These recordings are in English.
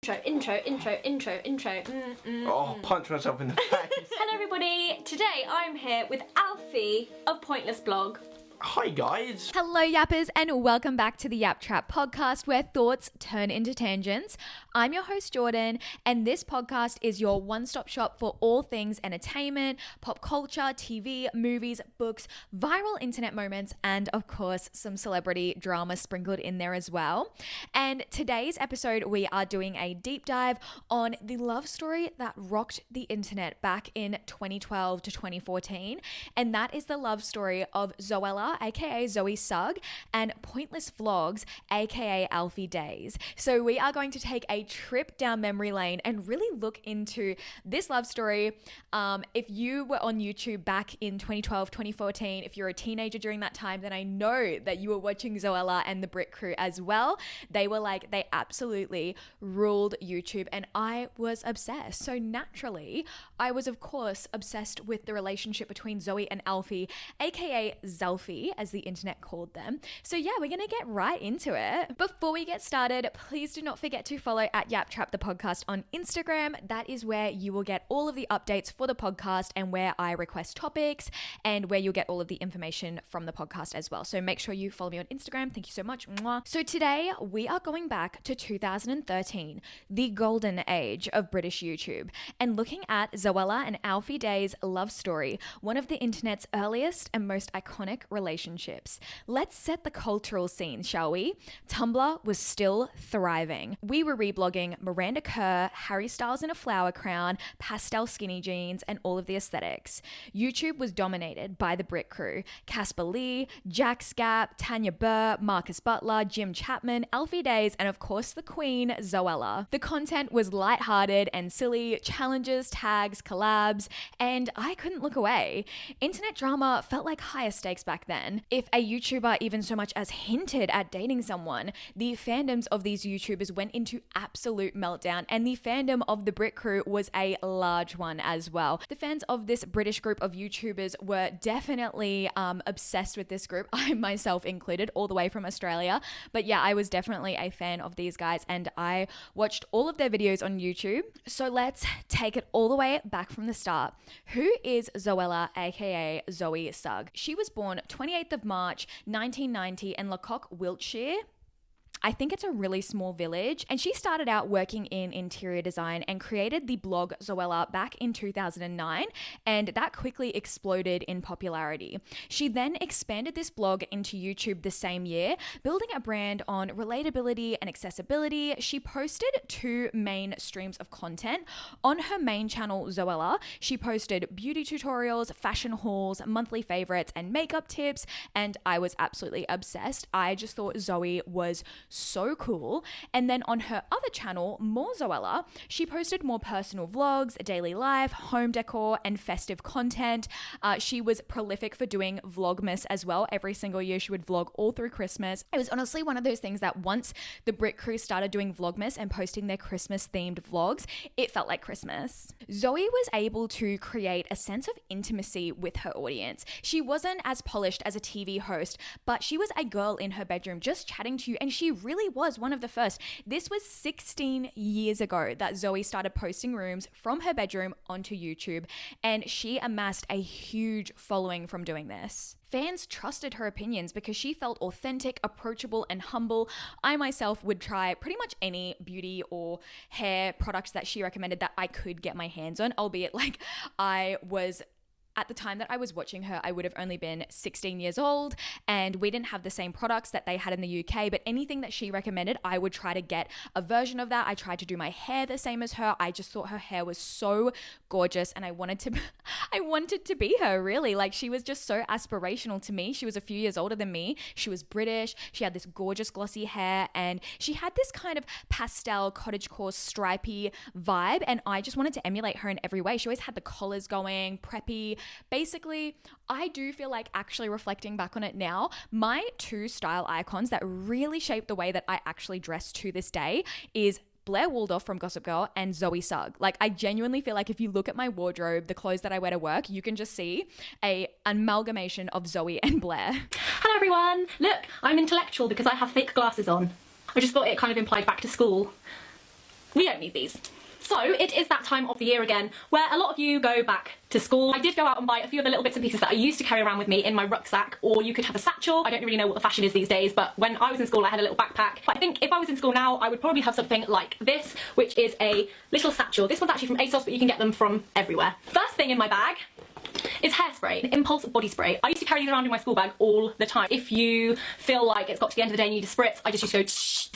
Intro. Oh, punch myself in the face. Hello everybody, today I'm here with Alfie of PointlessBlog. Hi guys. Hello yappers and welcome back to the Yap Trap podcast where thoughts turn into tangents. I'm your host Jordan and this podcast is your one-stop shop for all things entertainment, pop culture, TV, movies, books, viral internet moments and of course some celebrity drama sprinkled in there as well. And today's episode we are doing a deep dive on the love story that rocked the internet back in 2012 to 2014 and that is the love story of Zoella aka Zoe Sugg and PointlessVlogs aka Alfie Deyes. So we are going to take a trip down memory lane and really look into this love story. If you were on YouTube back in 2012, 2014, if you're a teenager during that time, then I know that you were watching Zoella and the Brit Crew as well. They absolutely ruled YouTube and I was obsessed. So naturally, I was of course obsessed with the relationship between Zoe and Alfie, aka Zalfie, as the internet called them. So yeah, we're gonna get right into it. Before we get started, please do not forget to follow at Yap Trap the podcast on Instagram. That is where you will get all of the updates for the podcast and where I request topics and where you'll get all of the information from the podcast as well. So make sure you follow me on Instagram. Thank you so much. Mwah. So today we are going back to 2013, the golden age of British YouTube, and looking at Zoella and Alfie Deyes' love story, one of the internet's earliest and most iconic relationships. Let's set the cultural scene, shall we? Tumblr was still thriving. We were reblogging Miranda Kerr, Harry Styles in a flower crown, pastel skinny jeans, and all of the aesthetics. YouTube was dominated by the Brit Crew, Casper Lee, Jack Scapp, Tanya Burr, Marcus Butler, Jim Chapman, Alfie Deyes, and of course the queen, Zoella. The content was lighthearted and silly, challenges, tags, collabs, and I couldn't look away. Internet drama felt like higher stakes back then. If a YouTuber even so much as hinted at dating someone, the fandoms of these YouTubers went into absolute meltdown, and the fandom of the Brit Crew was a large one as well. The fans of this British group of YouTubers were definitely obsessed with this group, I myself included, all the way from Australia. But yeah, I was definitely a fan of these guys and I watched all of their videos on YouTube. So let's take it all the way back from the start. Who is Zoella aka Zoe Sugg? She was born 28th of March 1990 in Lacock, Wiltshire. I think it's a really small village, and she started out working in interior design and created the blog Zoella back in 2009, and that quickly exploded in popularity. She then expanded this blog into YouTube the same year, building a brand on relatability and accessibility. She posted 2 main streams of content. On her main channel, Zoella, she posted beauty tutorials, fashion hauls, monthly favorites, and makeup tips, and I was absolutely obsessed. I just thought Zoe was so cool. And then on her other channel, More Zoella, she posted more personal vlogs, daily life, home decor, and festive content. She was prolific for doing Vlogmas as well. Every single year she would vlog all through Christmas. It was honestly one of those things that once the Brit Crew started doing Vlogmas and posting their Christmas themed vlogs, it felt like Christmas. Zoe was able to create a sense of intimacy with her audience. She wasn't as polished as a TV host, but she was a girl in her bedroom just chatting to you, and she really was one of the first. This was 16 years ago that Zoe started posting rooms from her bedroom onto YouTube, and she amassed a huge following from doing this. Fans trusted her opinions because she felt authentic, approachable, and humble. I myself would try pretty much any beauty or hair products that she recommended that I could get my hands on, albeit like at the time that I was watching her, I would have only been 16 years old and we didn't have the same products that they had in the UK, but anything that she recommended, I would try to get a version of that. I tried to do my hair the same as her. I just thought her hair was so gorgeous and I wanted to be her, really. Like, she was just so aspirational to me. She was a few years older than me. She was British. She had this gorgeous glossy hair and she had this kind of pastel cottagecore stripy vibe, and I just wanted to emulate her in every way. She always had the collars going, preppy. Basically, I do feel like, actually reflecting back on it now, my 2 style icons that really shaped the way that I actually dress to this day is Blair Waldorf from Gossip Girl and Zoe Sugg. Like, I genuinely feel like if you look at my wardrobe, the clothes that I wear to work, you can just see an amalgamation of Zoe and Blair. Hello everyone! Look, I'm intellectual because I have fake glasses on. I just thought it kind of implied back to school. We don't need these. So it is that time of the year again where a lot of you go back to school. I did go out and buy a few of the little bits and pieces that I used to carry around with me in my rucksack, or you could have a satchel. I don't really know what the fashion is these days, but when I was in school I had a little backpack. But I think if I was in school now I would probably have something like this, which is a little satchel. This one's actually from ASOS, but you can get them from everywhere. First thing in my bag is hairspray, Impulse body spray. I used to carry these around in my school bag all the time. If you feel like it's got to the end of the day and you need a spritz, I just used to go shh.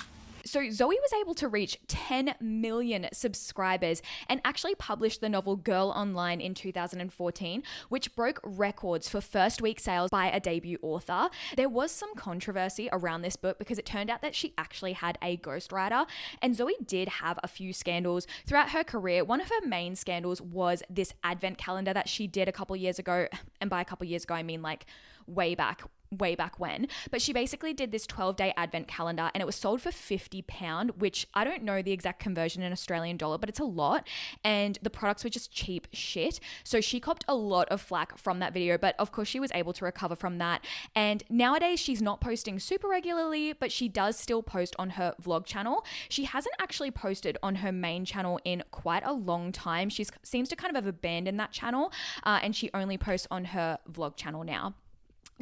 So Zoe was able to reach 10 million subscribers and actually published the novel Girl Online in 2014, which broke records for first week sales by a debut author. There was some controversy around this book because it turned out that she actually had a ghostwriter, and Zoe did have a few scandals throughout her career. One of her main scandals was this advent calendar that she did a couple years ago, and by a couple years ago I mean like way back when, but she basically did this 12-day advent calendar and it was sold for £50, which I don't know the exact conversion in Australian dollar, but it's a lot, and the products were just cheap shit. So she copped a lot of flack from that video, but of course she was able to recover from that, and nowadays she's not posting super regularly, but she does still post on her vlog channel. She hasn't actually posted on her main channel in quite a long time. She seems to kind of have abandoned that channel, and she only posts on her vlog channel now.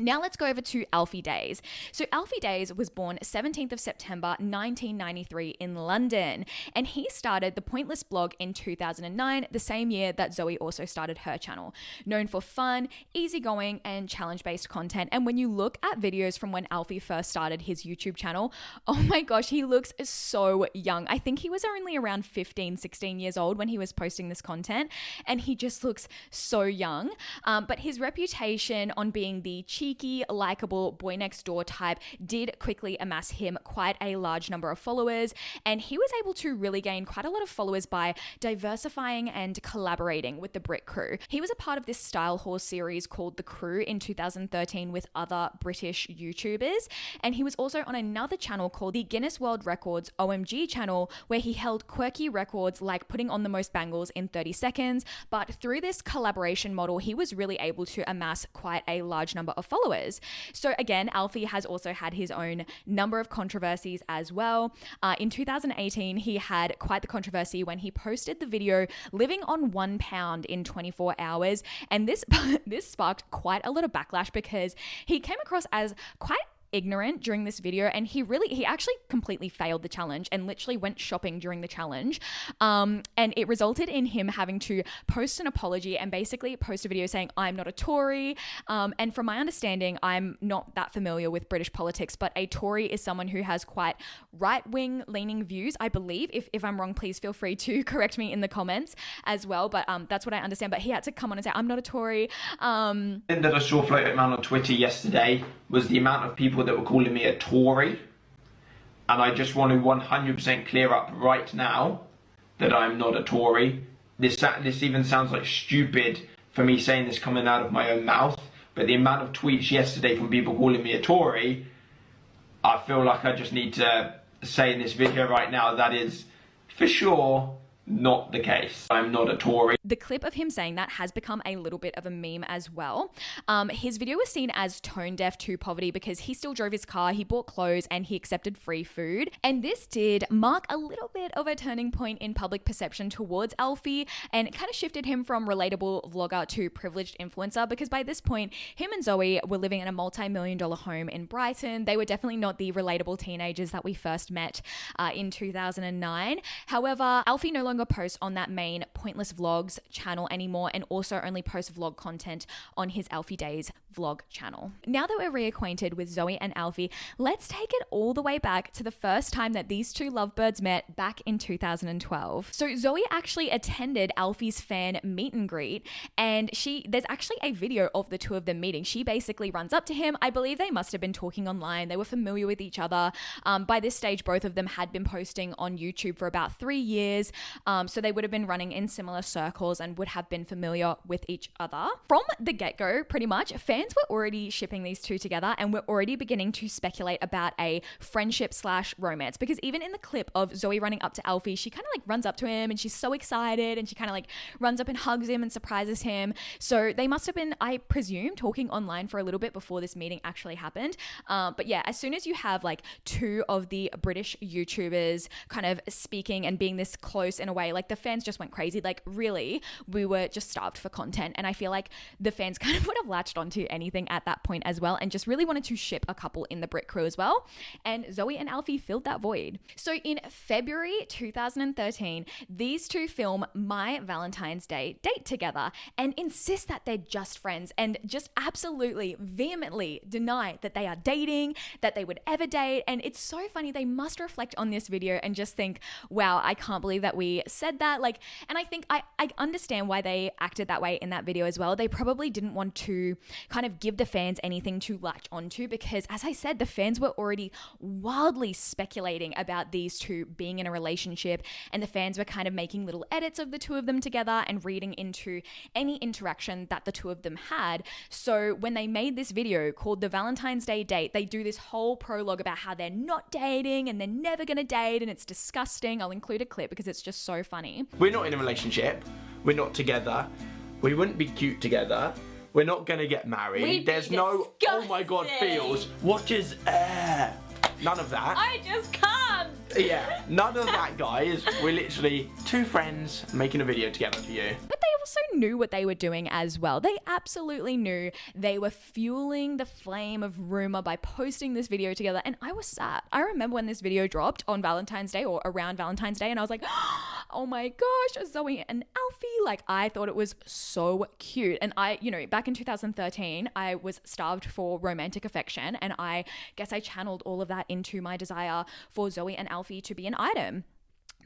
Now let's go over to Alfie Deyes. So Alfie Deyes was born 17th of September 1993 in London, and he started the PointlessBlog in 2009, the same year that Zoe also started her channel. Known for fun, easygoing, and challenge-based content. And when you look at videos from when Alfie first started his YouTube channel, oh my gosh, he looks so young. I think he was only around 15, 16 years old when he was posting this content, and he just looks so young. But his reputation on being the cheeky, likable boy next door type did quickly amass him quite a large number of followers, and he was able to really gain quite a lot of followers by diversifying and collaborating with the Brit Crew. He was a part of this style horse series called The Crew in 2013 with other British YouTubers, and he was also on another channel called the Guinness World Records OMG channel, where he held quirky records like putting on the most bangles in 30 seconds, but through this collaboration model he was really able to amass quite a large number of followers. So again, Alfie has also had his own number of controversies as well. In 2018, he had quite the controversy when he posted the video living on £1 in 24 hours. And this sparked quite a lot of backlash because he came across as quite ignorant during this video, and he actually completely failed the challenge and literally went shopping during the challenge, and it resulted in him having to post an apology and basically post a video saying, I'm not a Tory, and from my understanding, I'm not that familiar with British politics, but a Tory is someone who has quite right-wing leaning views, I believe. If I'm wrong, please feel free to correct me in the comments as well, but that's what I understand. But he had to come on and say, I'm not a Tory. The thing that I saw floating around on Twitter yesterday was the amount of people that were calling me a Tory, and I just want to 100% clear up right now that I'm not a Tory. This even sounds like stupid for me saying this coming out of my own mouth, but the amount of tweets yesterday from people calling me a Tory, I feel like I just need to say in this video right now that is for sure not the case. I'm not a Tory. The clip of him saying that has become a little bit of a meme as well. His video was seen as tone deaf to poverty because he still drove his car, he bought clothes, and he accepted free food. And this did mark a little bit of a turning point in public perception towards Alfie, and it kind of shifted him from relatable vlogger to privileged influencer, because by this point, him and Zoe were living in a multi-million-dollar home in Brighton. They were definitely not the relatable teenagers that we first met in 2009. However, Alfie no longer posts on that main Pointless Vlogs channel anymore, and also only posts vlog content on his Alfie Deyes vlog channel. Now that we're reacquainted with Zoe and Alfie, let's take it all the way back to the first time that these two lovebirds met back in 2012. So Zoe actually attended Alfie's fan meet and greet, and there's actually a video of the two of them meeting. She basically runs up to him. I believe they must have been talking online. They were familiar with each other. By this stage, both of them had been posting on YouTube for about 3 years. So they would have been running in similar circles and would have been familiar with each other. From the get-go, pretty much, fans were already shipping these two together and were already beginning to speculate about a friendship / romance, because even in the clip of Zoe running up to Alfie, she kind of like runs up to him and she's so excited and she kind of like runs up and hugs him and surprises him. So they must have been, I presume, talking online for a little bit before this meeting actually happened. But yeah, as soon as you have like two of the British YouTubers kind of speaking and being this close in a way, like the fans just went crazy. Like really, we were just starved for content. And I feel like the fans kind of would have latched onto anything at that point as well and just really wanted to ship a couple in the Brit crew as well. And Zoe and Alfie filled that void. So in February 2013, these two film My Valentine's Day date together and insist that they're just friends and just absolutely vehemently deny that they are dating, that they would ever date. And it's so funny. They must reflect on this video and just think, wow, I can't believe that we said that. Like, and I think I understand why they acted that way in that video as well. They probably didn't want to kind of give the fans anything to latch onto because, as I said, the fans were already wildly speculating about these two being in a relationship, and the fans were kind of making little edits of the two of them together and reading into any interaction that the two of them had. So when they made this video called the Valentine's Day date, they do this whole prologue about how they're not dating and they're never gonna date and it's disgusting. I'll include a clip because it's just so funny. We're not in a relationship. We're not together. We wouldn't be cute together. We're not gonna get married. There's no, oh my god, feels. What is air? None of that. I just can't. Yeah, none of that, guys. We're literally two friends making a video together for you. But they also knew what they were doing as well. They absolutely knew they were fueling the flame of rumor by posting this video together. And I was sad. I remember when this video dropped on Valentine's Day or around Valentine's Day, and I was like, oh my gosh, Zoe and Alfie. Like, I thought it was so cute. And I, you know, back in 2013, I was starved for romantic affection. And I guess I channeled all of that into my desire for Zoe and Alfie to be an item.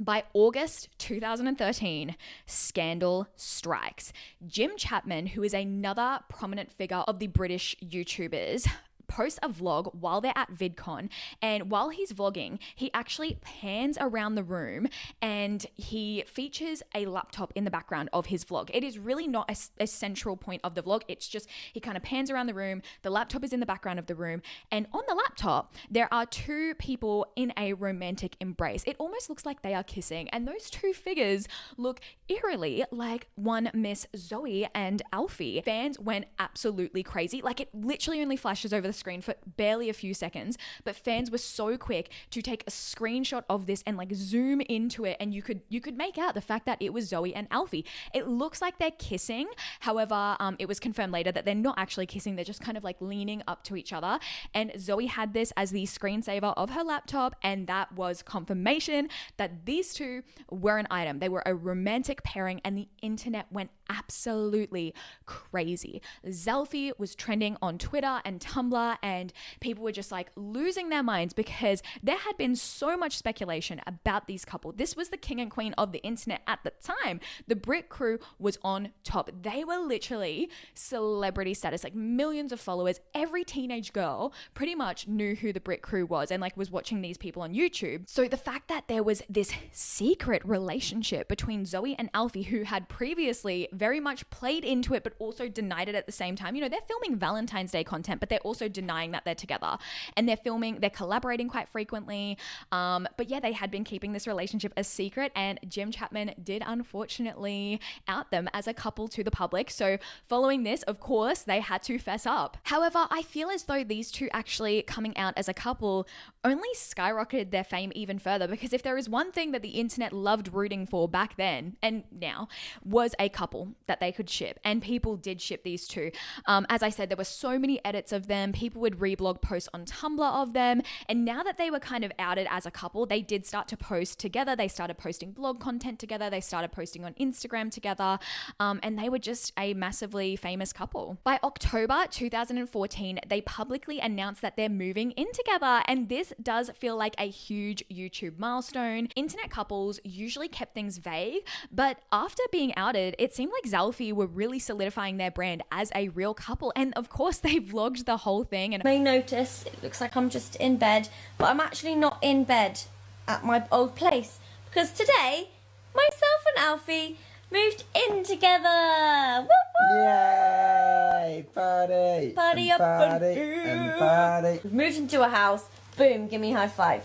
By August 2013, scandal strikes. Jim Chapman, who is another prominent figure of the British YouTubers, posts a vlog while they're at VidCon, and while he's vlogging, he actually pans around the room and he features a laptop in the background of his vlog. It is really not a central point of the vlog. It's just he kind of pans around the room, the laptop is in the background of the room, and on the laptop there are two people in a romantic embrace. It almost looks like they are kissing, and those two figures look eerily like one Miss Zoe and Alfie. Fans went absolutely crazy. Like, it literally only flashes over the screen for barely a few seconds, but fans were so quick to take a screenshot of this and like zoom into it, and you could make out the fact that it was Zoe and Alfie. It looks like they're kissing. However, it was confirmed later that they're not actually kissing. They're just kind of like leaning up to each other, and Zoe had this as the screensaver of her laptop, and that was confirmation that these two were an item. They were a romantic pairing, and the internet went absolutely crazy. Zalfie was trending on Twitter and Tumblr, and people were just like losing their minds because there had been so much speculation about these couple. This was the king and queen of the internet at the time. The Brit crew was on top. They were literally celebrity status, like millions of followers. Every teenage girl pretty much knew who the Brit crew was and like was watching these people on YouTube. So the fact that there was this secret relationship between Zoe and Alfie, who had previously very much played into it but also denied it at the same time. You know, they're filming Valentine's Day content, but they're also denying that they're together, and they're collaborating quite frequently. But yeah, they had been keeping this relationship a secret, and Jim Chapman did unfortunately out them as a couple to the public. So following this, of course, they had to fess up. However, I feel as though these two actually coming out as a couple only skyrocketed their fame even further, because if there is one thing that the internet loved rooting for back then and now, was a couple that they could ship, and people did ship these two. As I said, there were so many edits of them. People would reblog posts on Tumblr of them, and now that they were kind of outed as a couple, they did start to post together. They started posting blog content together. They started posting on Instagram together, and they were just a massively famous couple. By October 2014, they publicly announced that they're moving in together, and this does feel like a huge YouTube milestone. Internet couples usually kept things vague, but after being outed, it seemed like Zalfie were really solidifying their brand as a real couple, and of course they vlogged the whole thing. And may notice it looks like I'm just in bed, but I'm actually not in bed at my old place, because today myself and Alfie moved in together. Woo-hoo! Yay! Party! Party and up party and and party. We've moved into a house. Boom, give me a high five.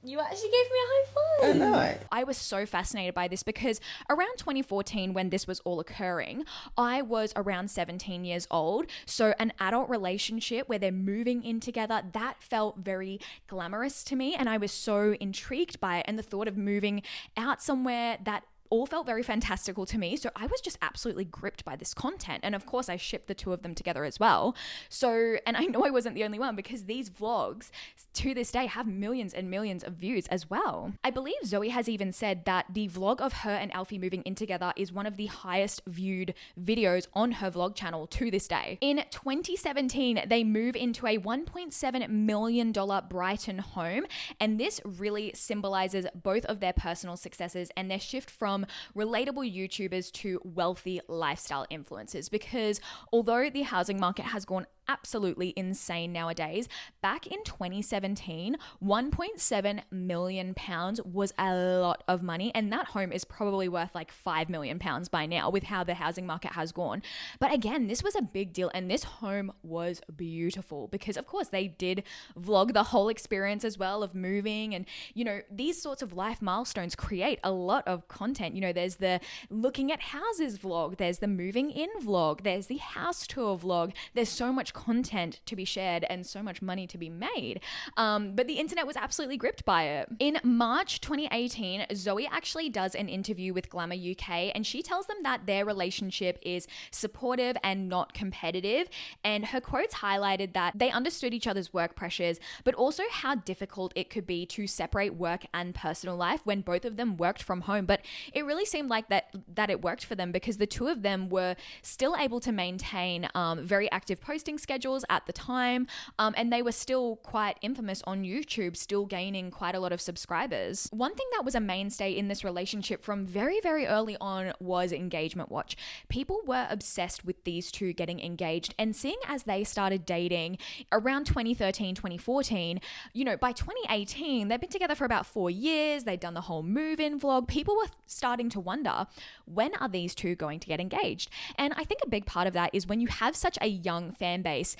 You actually gave me a high I five. know. I was so fascinated by this because around 2014, when this was all occurring, I was around 17 years old. So an adult relationship where they're moving in together, that felt very glamorous to me. And I was so intrigued by it. And the thought of moving out somewhere, that all felt very fantastical to me. So I was just absolutely gripped by this content. And of course, I shipped the two of them together as well. So, and I know I wasn't the only one because these vlogs to this day have millions and millions of views as well. I believe Zoe has even said that the vlog of her and Alfie moving in together is one of the highest viewed videos on her vlog channel to this day. In 2017, they move into a $1.7 million Brighton home. And this really symbolizes both of their personal successes and their shift from relatable YouTubers to wealthy lifestyle influencers, because although the housing market has gone absolutely insane nowadays, back in 2017, 1.7 million pounds was a lot of money, and that home is probably worth like 5 million pounds by now with how the housing market has gone. But again, this was a big deal, and this home was beautiful because of course they did vlog the whole experience as well of moving, and you know, these sorts of life milestones create a lot of content. You know, there's the looking at houses vlog, there's the moving in vlog, there's the house tour vlog. There's so much content to be shared and so much money to be made. But the internet was absolutely gripped by it. In March 2018, Zoe actually does an interview with Glamour UK, and she tells them that their relationship is supportive and not competitive. And her quotes highlighted that they understood each other's work pressures, but also how difficult it could be to separate work and personal life when both of them worked from home. But it really seemed like that it worked for them because the two of them were still able to maintain very active posting schedules at the time, and they were still quite infamous on YouTube, still gaining quite a lot of subscribers. One thing that was a mainstay in this relationship from very, very early on was engagement watch. People were obsessed with these two getting engaged, and seeing as they started dating around 2013, 2014, you know, by 2018, they've been together for about 4 years. They'd done the whole move-in vlog. People were starting to wonder, when are these two going to get engaged? And I think a big part of that is when you have such a young fan base,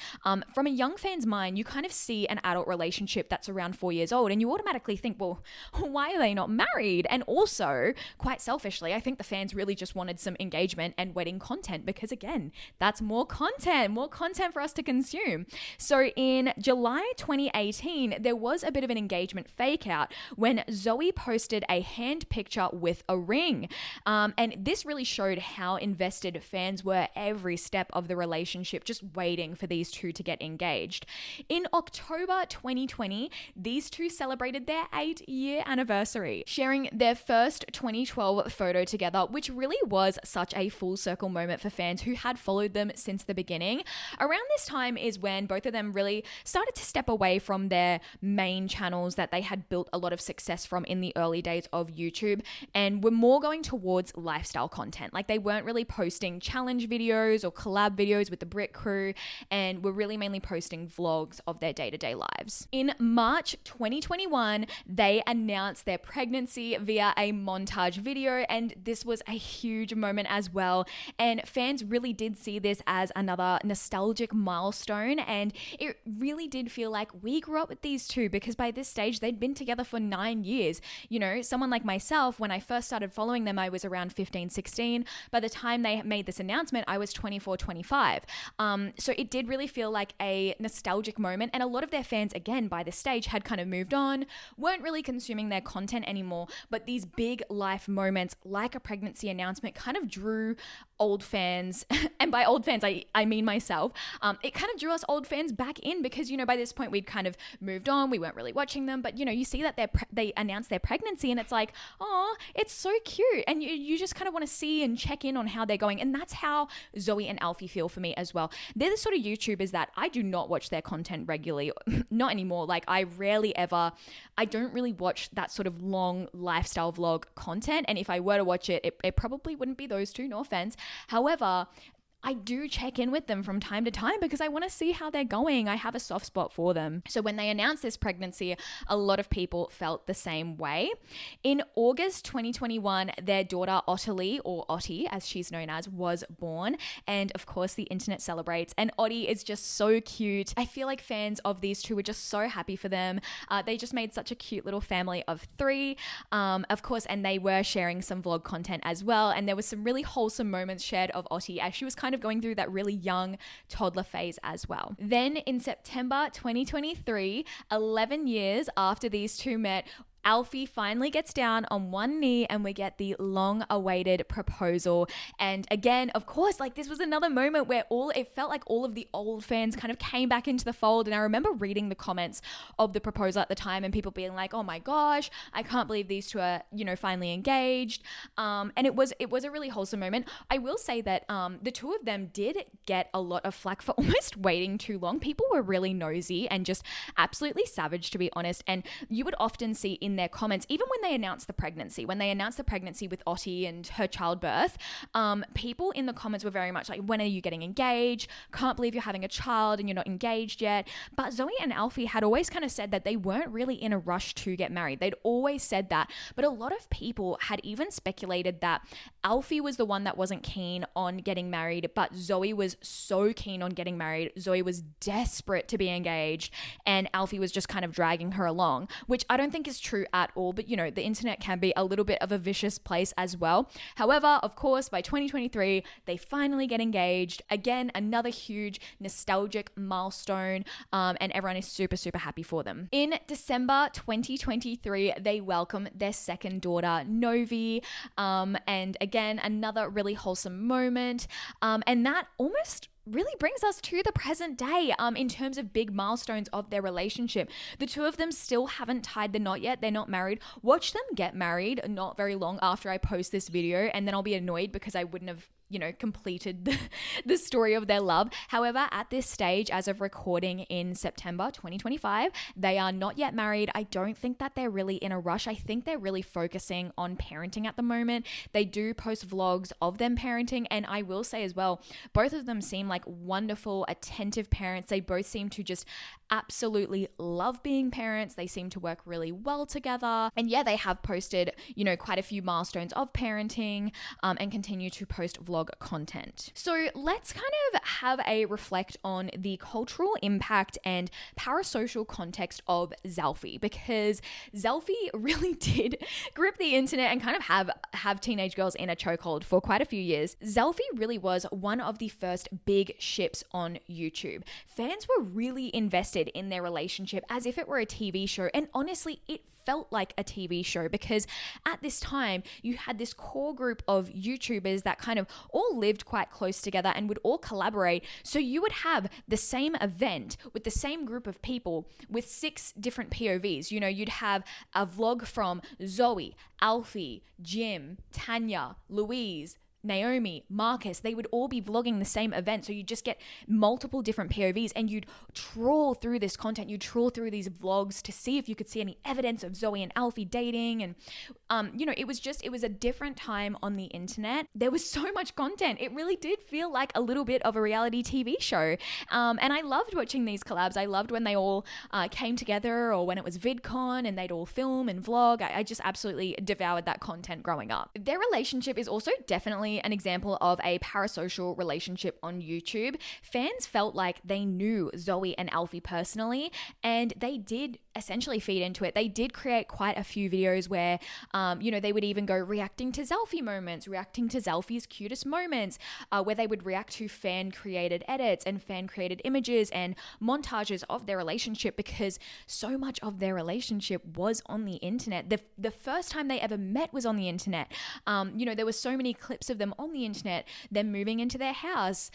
from a young fan's mind, you kind of see an adult relationship that's around 4 years old and you automatically think, well, why are they not married? And also, quite selfishly, I think the fans really just wanted some engagement and wedding content because, again, that's more content for us to consume. So in July 2018, there was a bit of an engagement fake out when Zoe posted a hand picture with a ring. And this really showed how invested fans were every step of the relationship, just waiting for these two to get engaged. In October 2020, these two celebrated their 8-year anniversary, sharing their first 2012 photo together, which really was such a full circle moment for fans who had followed them since the beginning. Around this time is when both of them really started to step away from their main channels that they had built a lot of success from in the early days of YouTube, and were more going towards lifestyle content. Like, they weren't really posting challenge videos or collab videos with the Brit crew, and were really mainly posting vlogs of their day-to-day lives. In March 2021, they announced their pregnancy via a montage video, and this was a huge moment as well. And fans really did see this as another nostalgic milestone, and it really did feel like we grew up with these two because by this stage they'd been together for 9 years. You know, someone like myself, when I first started following them, I was around 15, 16. By the time they made this announcement, I was 24, 25. So it did really feel like a nostalgic moment, and a lot of their fans, again, by this stage had kind of moved on, weren't really consuming their content anymore, but these big life moments like a pregnancy announcement kind of drew old fans, and by old fans I mean myself, it kind of drew us old fans back in because, you know, by this point we'd kind of moved on, we weren't really watching them, but you know, you see that they announced their pregnancy and it's like, oh, it's so cute, and you just kind of want to see and check in on how they're going. And that's how Zoe and Alfie feel for me as well. They're the sort of YouTubers that I do not watch their content regularly, not anymore. Like, I don't really watch that sort of long lifestyle vlog content, and if I were to watch it, it probably wouldn't be those two, no offense. However, I do check in with them from time to time because I want to see how they're going. I have a soft spot for them. So when they announced this pregnancy, a lot of people felt the same way. In August 2021, their daughter Ottilie, or Ottie as she's known as, was born. And of course, the internet celebrates. And Ottie is just so cute. I feel like fans of these two were just so happy for them. They just made such a cute little family of 3, of course, and they were sharing some vlog content as well. And there was some really wholesome moments shared of Ottie as she was kind of going through that really young toddler phase as well. Then in September 2023, 11 years after these two met, Alfie finally gets down on one knee and we get the long-awaited proposal. And again, of course, like this was another moment where it felt like all of the old fans kind of came back into the fold. And I remember reading the comments of the proposal at the time and people being like, oh my gosh, I can't believe these two are, finally engaged. And it was a really wholesome moment. I will say that the two of them did get a lot of flack for almost waiting too long. People were really nosy and just absolutely savage, to be honest. And you would often see in their comments, even when they announced the pregnancy with Ottie and her childbirth, people in the comments were very much like, when are you getting engaged? Can't believe you're having a child and you're not engaged yet. But Zoe and Alfie had always kind of said that they weren't really in a rush to get married. They'd always said that. But a lot of people had even speculated that Alfie was the one that wasn't keen on getting married, but Zoe was so keen on getting married. Zoe was desperate to be engaged and Alfie was just kind of dragging her along, which I don't think is true at all, but the internet can be a little bit of a vicious place as well. However, of course, by 2023, they finally get engaged. Again, another huge nostalgic milestone, and everyone is super, super happy for them. In December 2023, they welcome their second daughter, Novi, and again, another really wholesome moment, and that almost really brings us to the present day in terms of big milestones of their relationship. The two of them still haven't tied the knot yet. They're not married. Watch them get married not very long after I post this video, and then I'll be annoyed because I wouldn't have completed the story of their love. However, at this stage, as of recording in September 2025, they are not yet married. I don't think that they're really in a rush. I think they're really focusing on parenting at the moment. They do post vlogs of them parenting, and I will say as well, both of them seem like wonderful, attentive parents. They both seem to just absolutely love being parents. They seem to work really well together. And yeah, they have posted, quite a few milestones of parenting, and continue to post vlog content. So let's kind of have a reflect on the cultural impact and parasocial context of Zalfie, because Zalfie really did grip the internet and kind of have teenage girls in a chokehold for quite a few years. Zalfie really was one of the first big ships on YouTube. Fans were really invested in their relationship as if it were a TV show, and honestly, it felt like a TV show because at this time you had this core group of YouTubers that kind of all lived quite close together and would all collaborate. So you would have the same event with the same group of people with 6 different POVs. You'd have a vlog from Zoe, Alfie, Jim, Tanya, Louise, Naomi, Marcus. They would all be vlogging the same event. So you just get multiple different POVs and you'd trawl through this content. You'd trawl through these vlogs to see if you could see any evidence of Zoe and Alfie dating. And, it was a different time on the internet. There was so much content. It really did feel like a little bit of a reality TV show. And I loved watching these collabs. I loved when they all came together, or when it was VidCon and they'd all film and vlog. I just absolutely devoured that content growing up. Their relationship is also definitely an example of a parasocial relationship on YouTube. Fans felt like they knew Zoe and Alfie personally, and they did essentially feed into it. They did create quite a few videos where, they would even go reacting to Zalfie moments, reacting to Zalfie's cutest moments, where they would react to fan-created edits and fan-created images and montages of their relationship, because so much of their relationship was on the internet. The first time they ever met was on the internet. There were so many clips of them on the internet, them moving into their house.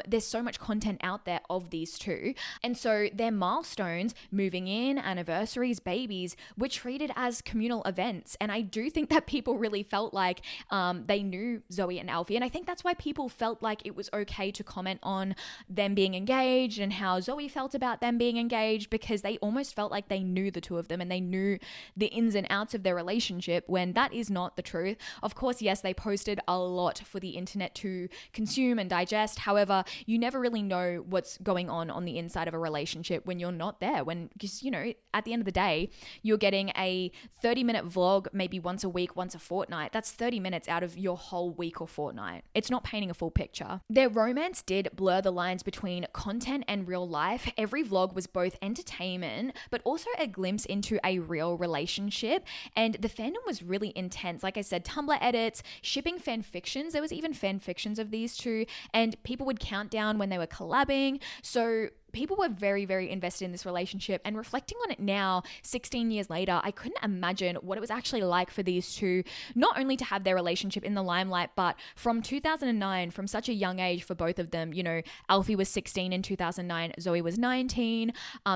There's so much content out there of these two. And so their milestones, moving in, anniversaries, babies, were treated as communal events. And I do think that people really felt like they knew Zoe and Alfie. And I think that's why people felt like it was okay to comment on them being engaged and how Zoe felt about them being engaged, because they almost felt like they knew the two of them and they knew the ins and outs of their relationship, when that is not the truth. Of course, yes, they posted a lot lot for the internet to consume and digest. However, you never really know what's going on the inside of a relationship when you're not there. Because, you know, at the end of the day, you're getting a 30-minute vlog maybe once a week, once a fortnight. That's 30 minutes out of your whole week or fortnight. It's not painting a full picture. Their romance did blur the lines between content and real life. Every vlog was both entertainment, but also a glimpse into a real relationship. And the fandom was really intense. Like I said, Tumblr edits, shipping fan fictions. There was even fan fictions of these two, and people would count down when they were collabing. So people were very, very invested in this relationship, and reflecting on it now, 16 years later, I couldn't imagine what it was actually like for these two, not only to have their relationship in the limelight, but from 2009, from such a young age for both of them. You know, Alfie was 16 in 2009, Zoe was 19.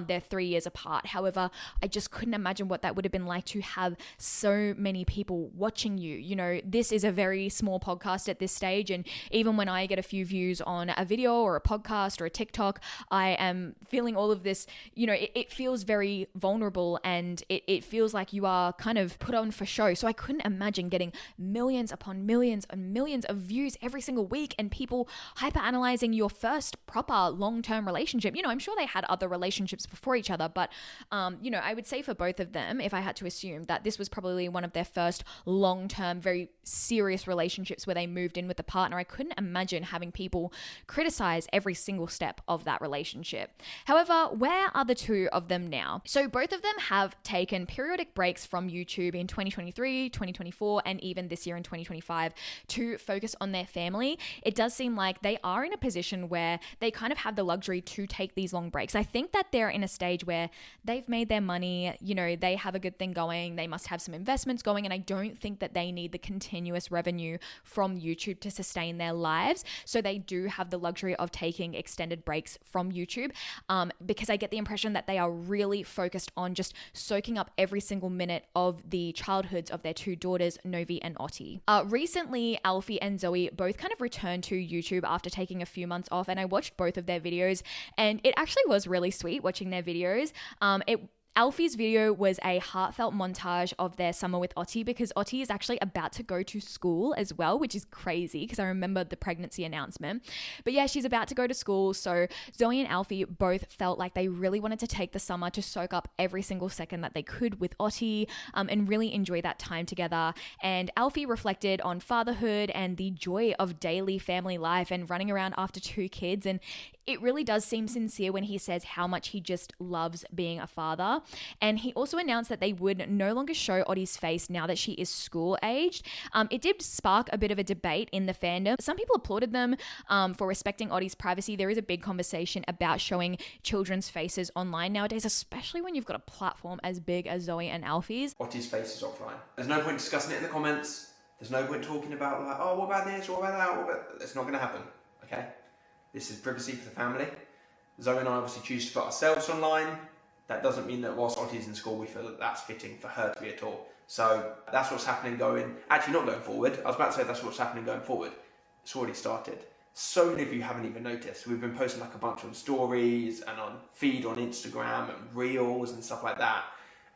They're 3 years apart. However, I just couldn't imagine what that would have been like to have so many people watching you. You know, this is a very small podcast at this stage, and even when I get a few views on a video or a podcast or a TikTok, I am feeling all of this, you know, it feels very vulnerable, and it feels like you are kind of put on for show. So I couldn't imagine getting millions upon millions and millions of views every single week, and people hyper-analyzing your first proper long-term relationship. You know, I'm sure they had other relationships before each other, but, you know, I would say for both of them, if I had to assume, that this was probably one of their first long-term, very serious relationships where they moved in with a partner. I couldn't imagine having people criticize every single step of that relationship. However, where are the two of them now? So both of them have taken periodic breaks from YouTube in 2023, 2024, and even this year in 2025 to focus on their family. It does seem like they are in a position where they kind of have the luxury to take these long breaks. I think that they're in a stage where they've made their money, you know, they have a good thing going, they must have some investments going, and I don't think that they need the continuous revenue from YouTube to sustain their lives. So they do have the luxury of taking extended breaks from YouTube. Because I get the impression that they are really focused on just soaking up every single minute of the childhoods of their two daughters, Novi and Otti. Recently, Alfie and Zoe both kind of returned to YouTube after taking a few months off, and I watched both of their videos, and it actually was really sweet watching their videos. Alfie's video was a heartfelt montage of their summer with Otti, because Otti is actually about to go to school as well, which is crazy because I remember the pregnancy announcement. But yeah, she's about to go to school. So Zoe and Alfie both felt like they really wanted to take the summer to soak up every single second that they could with Otti, and really enjoy that time together. And Alfie reflected on fatherhood and the joy of daily family life and running around after two kids. And it really does seem sincere when he says how much he just loves being a father. And he also announced that they would no longer show Otti's face now that she is school aged. It did spark a bit of a debate in the fandom. Some people applauded them for respecting Otti's privacy. There is a big conversation about showing children's faces online nowadays, especially when you've got a platform as big as Zoe and Alfie's. Otti's face is offline. There's no point discussing it in the comments. There's no point talking about like, oh, what about this? What about that? It's not going to happen, okay? This is privacy for the family. Zoe and I obviously choose to put ourselves online. That doesn't mean that whilst Otti's in school, we feel that that's fitting for her to be a tour. So that's what's happening actually not going forward. I was about to say that's what's happening going forward. It's already started. So many of you haven't even noticed. We've been posting like a bunch on stories and on feed on Instagram and reels and stuff like that.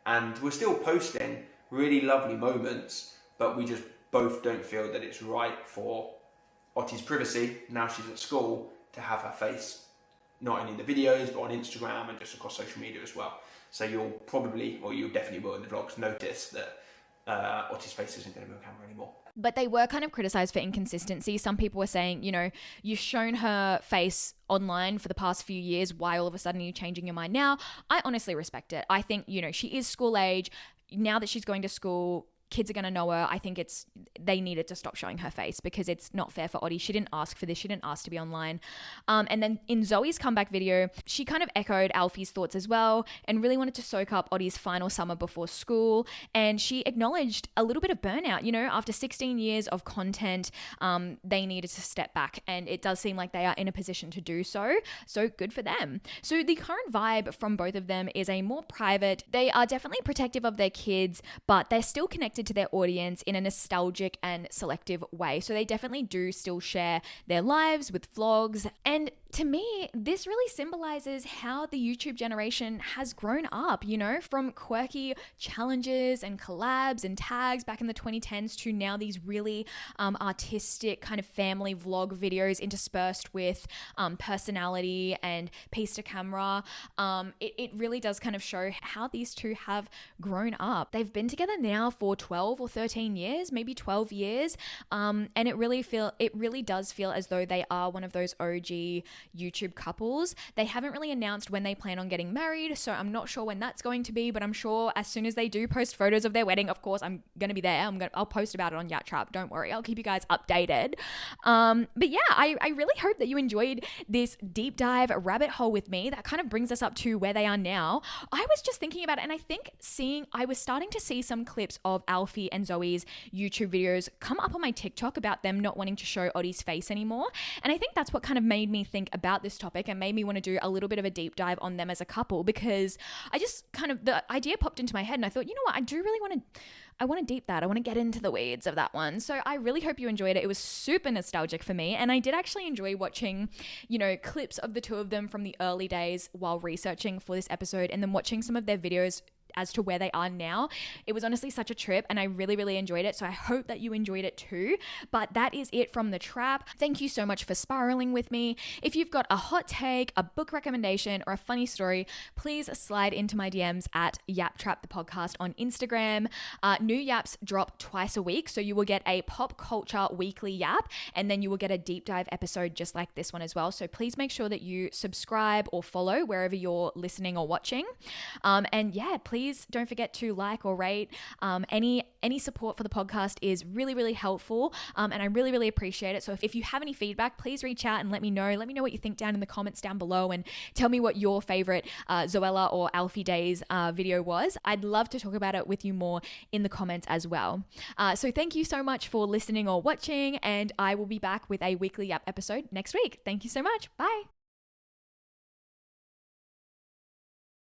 And we're still posting really lovely moments, but we just both don't feel that it's right for Otti's privacy, now she's at school, to have her face not only in the videos, but on Instagram and just across social media as well. So you'll probably, or you definitely will in the vlogs, notice that Otti's face isn't going to be on camera anymore. But they were kind of criticized for inconsistency. Some people were saying, you know, you've shown her face online for the past few years. Why all of a sudden are you changing your mind now? I honestly respect it. I think, you know, she is school age. Now that she's going to school, kids are going to know her. I think they needed to stop showing her face because it's not fair for Otti. She didn't ask for this. She didn't ask to be online. And then in Zoe's comeback video, she kind of echoed Alfie's thoughts as well and really wanted to soak up Otti's final summer before school. And she acknowledged a little bit of burnout. You know, after 16 years of content, they needed to step back, and it does seem like they are in a position to do so. So good for them. So the current vibe from both of them is a more private. They are definitely protective of their kids, but they're still connected connected to their audience in a nostalgic and selective way. So they definitely do still share their lives with vlogs. And to me, this really symbolizes how the YouTube generation has grown up, you know, from quirky challenges and collabs and tags back in the 2010s to now these really artistic kind of family vlog videos interspersed with personality and piece to camera. It really does kind of show how these two have grown up. They've been together now for 12 or 13 years, maybe 12 years. And it really does feel as though they are one of those OG YouTube couples. They haven't really announced when they plan on getting married, so I'm not sure when that's going to be, but I'm sure as soon as they do post photos of their wedding, of course, I'm going to be there. I'll post about it on Yap Trap. Don't worry. I'll keep you guys updated. But yeah, I really hope that you enjoyed this deep dive rabbit hole with me. That kind of brings us up to where they are now. I was just thinking about it, and I think I was starting to see some clips of Alfie and Zoe's YouTube videos come up on my TikTok about them not wanting to show Oddie's face anymore. And I think that's what kind of made me think about this topic and made me want to do a little bit of a deep dive on them as a couple, because I just the idea popped into my head and I thought, you know what, I do really want to deep that. I want to get into the weeds of that one. So I really hope you enjoyed it. It was super nostalgic for me. And I did actually enjoy watching, you know, clips of the two of them from the early days while researching for this episode, and then watching some of their videos as to where they are now. It was honestly such a trip and I really, really enjoyed it. So I hope that you enjoyed it too. But that is it from the trap. Thank you so much for spiraling with me. If you've got a hot take, a book recommendation, or a funny story, please slide into my DMs at Yap Trap the podcast on Instagram. New yaps drop twice a week. So you will get a pop culture weekly yap, and then you will get a deep dive episode just like this one as well. So please make sure that you subscribe or follow wherever you're listening or watching. And yeah, please don't forget to like or rate. Any support for the podcast is really, really helpful, and I really, really appreciate it. So if you have any feedback, please reach out and let me know. Let me know what you think down in the comments down below, and tell me what your favorite Zoella or Alfie Deyes video was. I'd love to talk about it with you more in the comments as well. So thank you so much for listening or watching, and I will be back with a weekly Yap episode next week. Thank you so much. Bye.